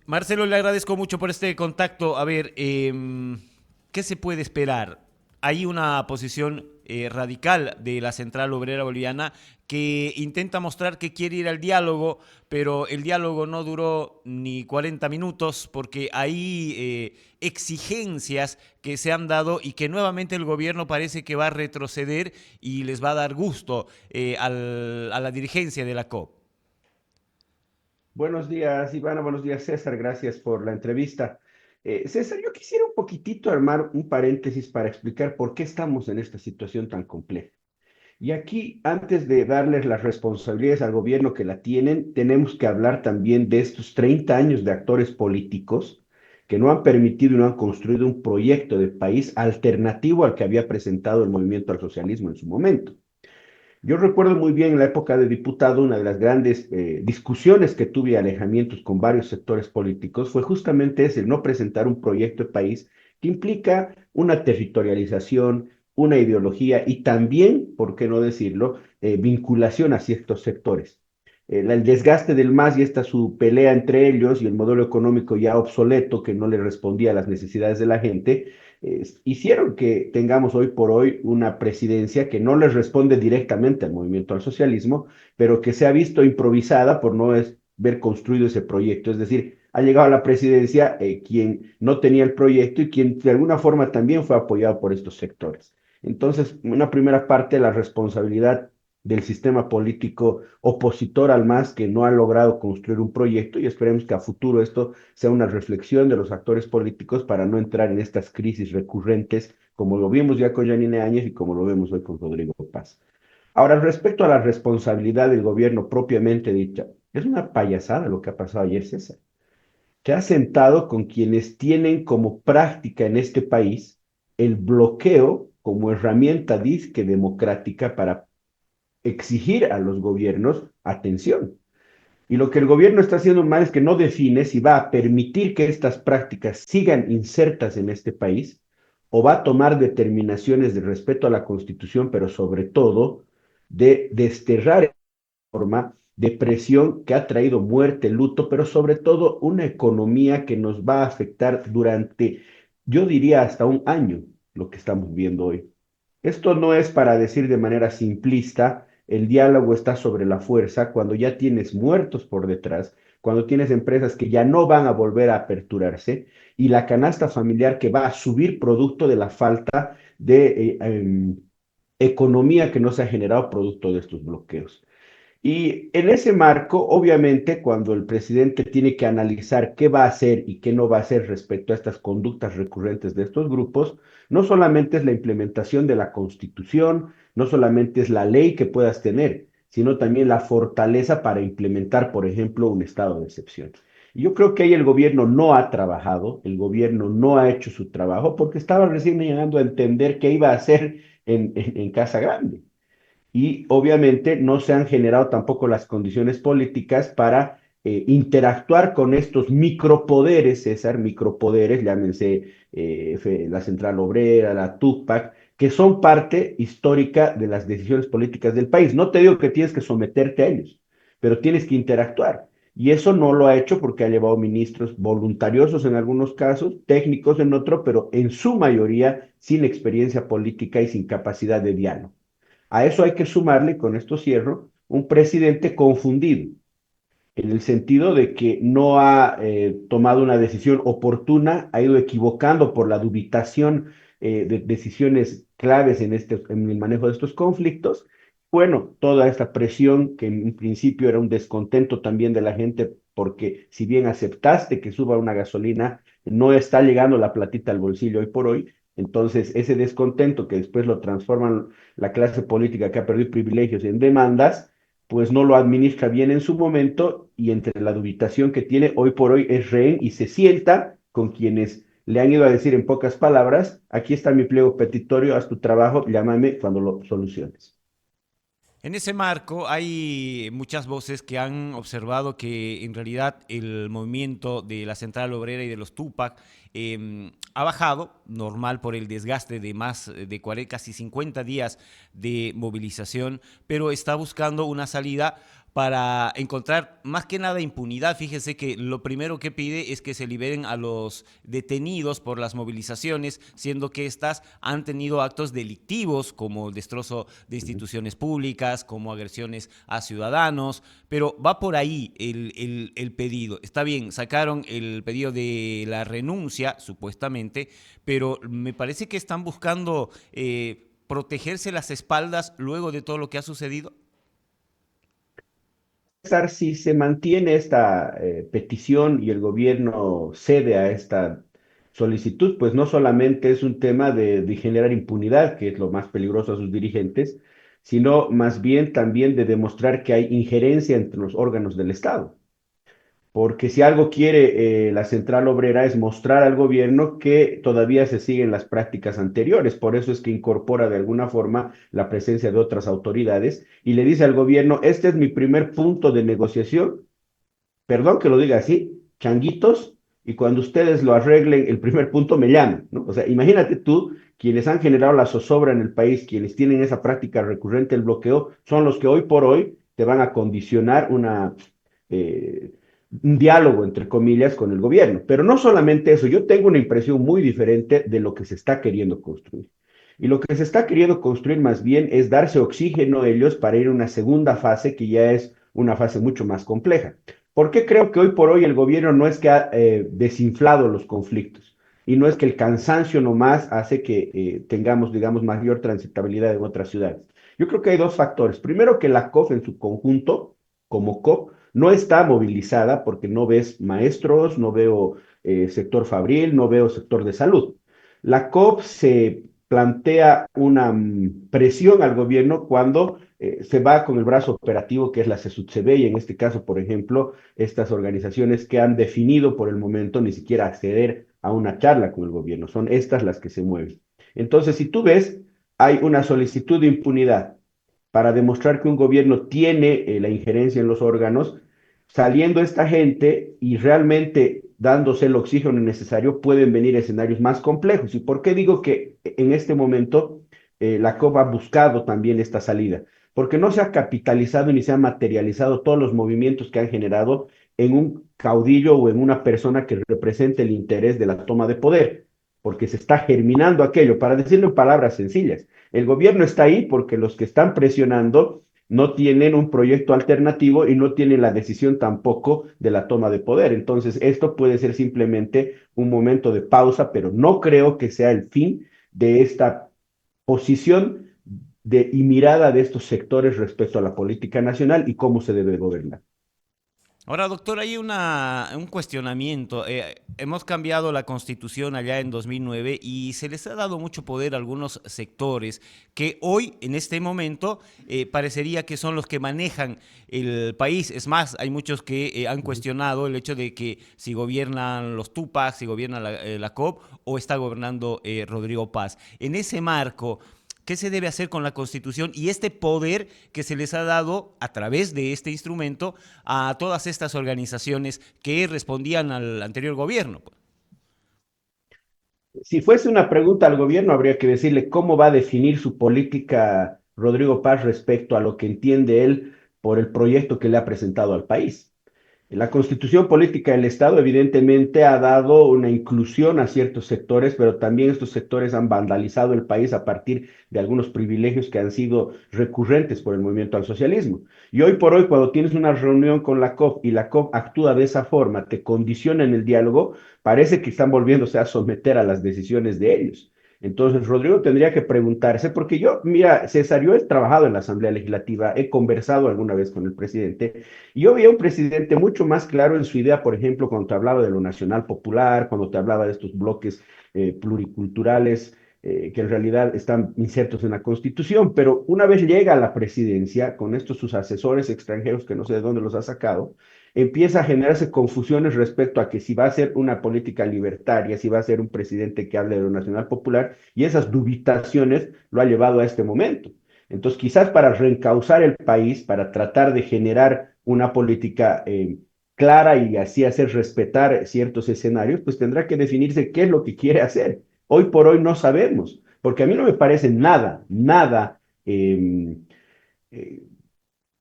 Marcelo, le agradezco mucho por este contacto. A ver, ¿qué se puede esperar? Hay una posición radical de la Central Obrera Boliviana que intenta mostrar que quiere ir al diálogo, pero el diálogo no duró ni 40 minutos porque hay exigencias que se han dado y que nuevamente el gobierno parece que va a retroceder y les va a dar gusto a la dirigencia de la COP. Buenos días, Ivana. Buenos días, César. Gracias por la entrevista. César, yo quisiera un poquitito armar un paréntesis para explicar por qué estamos en esta situación tan compleja. Y aquí, antes de darles las responsabilidades al gobierno que la tienen, tenemos que hablar también de estos 30 años de actores políticos que no han permitido y no han construido un proyecto de país alternativo al que había presentado el movimiento al socialismo en su momento. Yo recuerdo muy bien en la época de diputado, una de las grandes discusiones que tuve y alejamientos con varios sectores políticos fue justamente ese, no presentar un proyecto de país que implica una territorialización, una ideología y también, por qué no decirlo, vinculación a ciertos sectores. El desgaste del MAS y esta su pelea entre ellos y el modelo económico ya obsoleto que no le respondía a las necesidades de la gente, hicieron que tengamos hoy por hoy una presidencia que no les responde directamente al movimiento al socialismo, pero que se ha visto improvisada por no ver construido ese proyecto. Es decir, ha llegado a la presidencia quien no tenía el proyecto y quien de alguna forma también fue apoyado por estos sectores. Entonces, una primera parte, la responsabilidad del sistema político opositor al MAS que no ha logrado construir un proyecto y esperemos que a futuro esto sea una reflexión de los actores políticos para no entrar en estas crisis recurrentes como lo vimos ya con Yanine Áñez y como lo vemos hoy con Rodrigo Paz. Ahora, respecto a la responsabilidad del gobierno propiamente dicha, es una payasada lo que ha pasado ayer, César, que ha sentado con quienes tienen como práctica en este país el bloqueo como herramienta disque democrática para exigir a los gobiernos atención. Y lo que el gobierno está haciendo mal es que no define si va a permitir que estas prácticas sigan insertas en este país o va a tomar determinaciones de respeto a la Constitución, pero sobre todo de desterrar forma de presión que ha traído muerte, luto, pero sobre todo una economía que nos va a afectar durante, yo diría, hasta un año, lo que estamos viendo hoy. Esto no es para decir de manera simplista, el diálogo está sobre la fuerza cuando ya tienes muertos por detrás, cuando tienes empresas que ya no van a volver a aperturarse y la canasta familiar que va a subir producto de la falta de economía que no se ha generado producto de estos bloqueos. Y en ese marco, obviamente, cuando el presidente tiene que analizar qué va a hacer y qué no va a hacer respecto a estas conductas recurrentes de estos grupos, no solamente es la implementación de la Constitución, no solamente es la ley que puedas tener, sino también la fortaleza para implementar, por ejemplo, un estado de excepción. Y yo creo que ahí el gobierno no ha trabajado, el gobierno no ha hecho su trabajo porque estaba recién llegando a entender qué iba a hacer en Casa Grande y obviamente no se han generado tampoco las condiciones políticas para interactuar con estos micropoderes, César, micropoderes, llámense la Central Obrera, la Tupac, que son parte histórica de las decisiones políticas del país. No te digo que tienes que someterte a ellos, pero tienes que interactuar. Y eso no lo ha hecho porque ha llevado ministros voluntariosos en algunos casos, técnicos en otro, pero en su mayoría sin experiencia política y sin capacidad de diálogo. A eso hay que sumarle, con esto cierro, un presidente confundido, en el sentido de que no ha tomado una decisión oportuna, ha ido equivocando por la dubitación de decisiones claves en el manejo de estos conflictos. Bueno, toda esta presión que en un principio era un descontento también de la gente, porque si bien aceptaste que suba una gasolina, no está llegando la platita al bolsillo hoy por hoy. Entonces, ese descontento que después lo transforman la clase política que ha perdido privilegios en demandas, pues no lo administra bien en su momento y entre la dubitación que tiene hoy por hoy es rehén y se sienta con quienes le han ido a decir en pocas palabras, aquí está mi pliego petitorio, haz tu trabajo, llámame cuando lo soluciones. En ese marco hay muchas voces que han observado que en realidad el movimiento de la Central Obrera y de los Tupac ha bajado, normal por el desgaste de más de 40, casi 50 días de movilización, pero está buscando una salida para encontrar más que nada impunidad. Fíjese que lo primero que pide es que se liberen a los detenidos por las movilizaciones, siendo que éstas han tenido actos delictivos como el destrozo de instituciones públicas, como agresiones a ciudadanos, pero va por ahí el pedido. Está bien, sacaron el pedido de la renuncia, supuestamente, pero me parece que están buscando protegerse las espaldas luego de todo lo que ha sucedido. César, si se mantiene esta petición y el gobierno cede a esta solicitud, pues no solamente es un tema de generar impunidad, que es lo más peligroso a sus dirigentes, sino más bien también de demostrar que hay injerencia entre los órganos del Estado. Porque si algo quiere la central obrera es mostrar al gobierno que todavía se siguen las prácticas anteriores. Por eso es que incorpora de alguna forma la presencia de otras autoridades y le dice al gobierno, este es mi primer punto de negociación, perdón que lo diga así, changuitos, y cuando ustedes lo arreglen, el primer punto me llaman, ¿no? O sea, imagínate tú, quienes han generado la zozobra en el país, quienes tienen esa práctica recurrente del bloqueo, son los que hoy por hoy te van a condicionar eh, un diálogo, entre comillas, con el gobierno. Pero no solamente eso, yo tengo una impresión muy diferente de lo que se está queriendo construir. Y lo que se está queriendo construir más bien es darse oxígeno a ellos para ir a una segunda fase que ya es una fase mucho más compleja. ¿Por qué creo que hoy por hoy el gobierno no es que ha desinflado los conflictos? Y no es que el cansancio nomás hace que tengamos, digamos, mayor transitabilidad en otras ciudades. Yo creo que hay dos factores. Primero, que la COF en su conjunto, como COP, no está movilizada porque no ves maestros, no veo sector fabril, no veo sector de salud. La COP se plantea una presión al gobierno cuando se va con el brazo operativo que es la CESUTCB y en este caso, por ejemplo, estas organizaciones que han definido por el momento ni siquiera acceder a una charla con el gobierno. Son estas las que se mueven. Entonces, si tú ves, hay una solicitud de impunidad para demostrar que un gobierno tiene la injerencia en los órganos, saliendo esta gente y realmente dándose el oxígeno necesario, pueden venir escenarios más complejos. ¿Y por qué digo que en este momento la COP ha buscado también esta salida? Porque no se ha capitalizado ni se ha materializado todos los movimientos que han generado en un caudillo o en una persona que represente el interés de la toma de poder, porque se está germinando aquello, para decirlo en palabras sencillas. El gobierno está ahí porque los que están presionando no tienen un proyecto alternativo y no tienen la decisión tampoco de la toma de poder. Entonces, esto puede ser simplemente un momento de pausa, pero no creo que sea el fin de esta posición y mirada de estos sectores respecto a la política nacional y cómo se debe gobernar. Ahora, doctor, hay un cuestionamiento. Hemos cambiado la constitución allá en 2009 y se les ha dado mucho poder a algunos sectores que hoy, en este momento, parecería que son los que manejan el país. Es más, hay muchos que han cuestionado el hecho de que si gobiernan los Tupac, si gobierna la COP o está gobernando Rodrigo Paz. En ese marco, ¿qué se debe hacer con la Constitución y este poder que se les ha dado a través de este instrumento a todas estas organizaciones que respondían al anterior gobierno? Si fuese una pregunta al gobierno, habría que decirle cómo va a definir su política Rodrigo Paz respecto a lo que entiende él por el proyecto que le ha presentado al país. La constitución política del Estado evidentemente ha dado una inclusión a ciertos sectores, pero también estos sectores han vandalizado el país a partir de algunos privilegios que han sido recurrentes por el movimiento al socialismo. Y hoy por hoy, cuando tienes una reunión con la COP y la COP actúa de esa forma, te condiciona en el diálogo, parece que están volviéndose a someter a las decisiones de ellos. Entonces, Rodrigo tendría que preguntarse, porque yo, mira, César, yo he trabajado en la Asamblea Legislativa, he conversado alguna vez con el presidente, y yo veía un presidente mucho más claro en su idea, por ejemplo, cuando te hablaba de lo nacional popular, cuando te hablaba de estos bloques pluriculturales que en realidad están insertos en la Constitución, pero una vez llega a la presidencia, con estos sus asesores extranjeros que no sé de dónde los ha sacado, empieza a generarse confusiones respecto a que si va a ser una política libertaria, si va a ser un presidente que hable de lo nacional popular, y esas dubitaciones lo ha llevado a este momento. Entonces, quizás para reencauzar el país, para tratar de generar una política clara y así hacer respetar ciertos escenarios, pues tendrá que definirse qué es lo que quiere hacer. Hoy por hoy no sabemos, porque a mí no me parece nada, nada eh,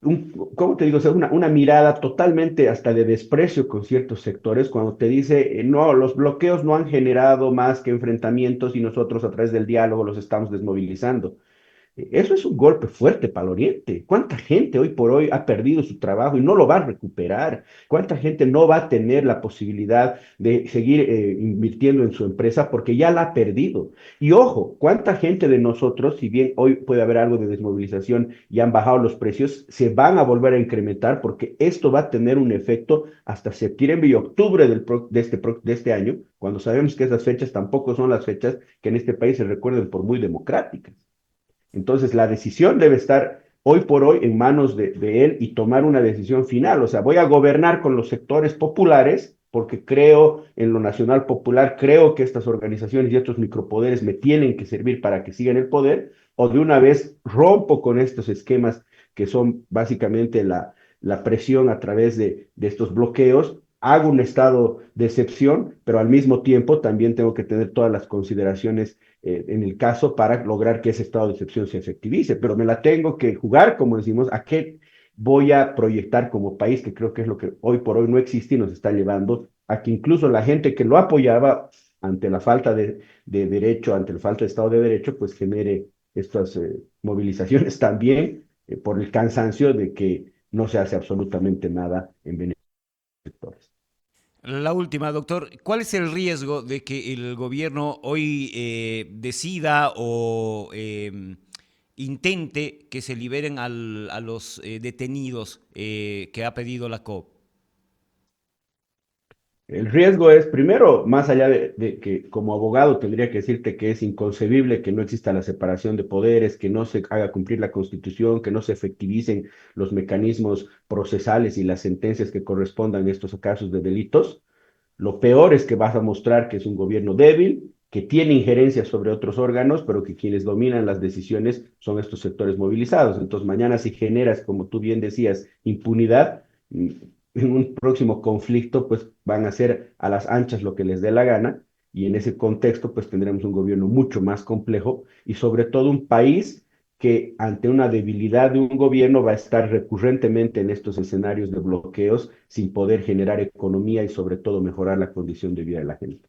¿cómo te digo? O sea, una mirada totalmente hasta de desprecio con ciertos sectores cuando te dice, no, los bloqueos no han generado más que enfrentamientos y nosotros a través del diálogo los estamos desmovilizando. Eso es un golpe fuerte para el Oriente. ¿Cuánta gente hoy por hoy ha perdido su trabajo y no lo va a recuperar? ¿Cuánta gente no va a tener la posibilidad de seguir invirtiendo en su empresa porque ya la ha perdido? Y ojo, ¿cuánta gente de nosotros, si bien hoy puede haber algo de desmovilización y han bajado los precios, se van a volver a incrementar porque esto va a tener un efecto hasta septiembre y octubre de este año, cuando sabemos que esas fechas tampoco son las fechas que en este país se recuerden por muy democráticas? Entonces, la decisión debe estar hoy por hoy en manos de él y tomar una decisión final. O sea, voy a gobernar con los sectores populares porque creo en lo nacional popular, creo que estas organizaciones y estos micropoderes me tienen que servir para que sigan el poder, o de una vez rompo con estos esquemas que son básicamente la presión a través de estos bloqueos, hago un estado de excepción, pero al mismo tiempo también tengo que tener todas las consideraciones en el caso para lograr que ese estado de excepción se efectivice, pero me la tengo que jugar, como decimos, a qué voy a proyectar como país, que creo que es lo que hoy por hoy no existe y nos está llevando a que incluso la gente que lo apoyaba ante la falta de derecho, ante la falta de Estado de Derecho, pues genere estas movilizaciones también por el cansancio de que no se hace absolutamente nada en beneficio de los sectores. La última, doctor, ¿cuál es el riesgo de que el gobierno hoy decida o intente que se liberen a los detenidos que ha pedido la COP? El riesgo es, primero, más allá de que como abogado tendría que decirte que es inconcebible que no exista la separación de poderes, que no se haga cumplir la Constitución, que no se efectivicen los mecanismos procesales y las sentencias que correspondan a estos casos de delitos. Lo peor es que vas a mostrar que es un gobierno débil, que tiene injerencia sobre otros órganos, pero que quienes dominan las decisiones son estos sectores movilizados. Entonces, mañana si generas, como tú bien decías, impunidad, en un próximo conflicto, pues van a hacer a las anchas lo que les dé la gana, y en ese contexto, pues tendremos un gobierno mucho más complejo y sobre todo un país que ante una debilidad de un gobierno va a estar recurrentemente en estos escenarios de bloqueos sin poder generar economía y sobre todo mejorar la condición de vida de la gente.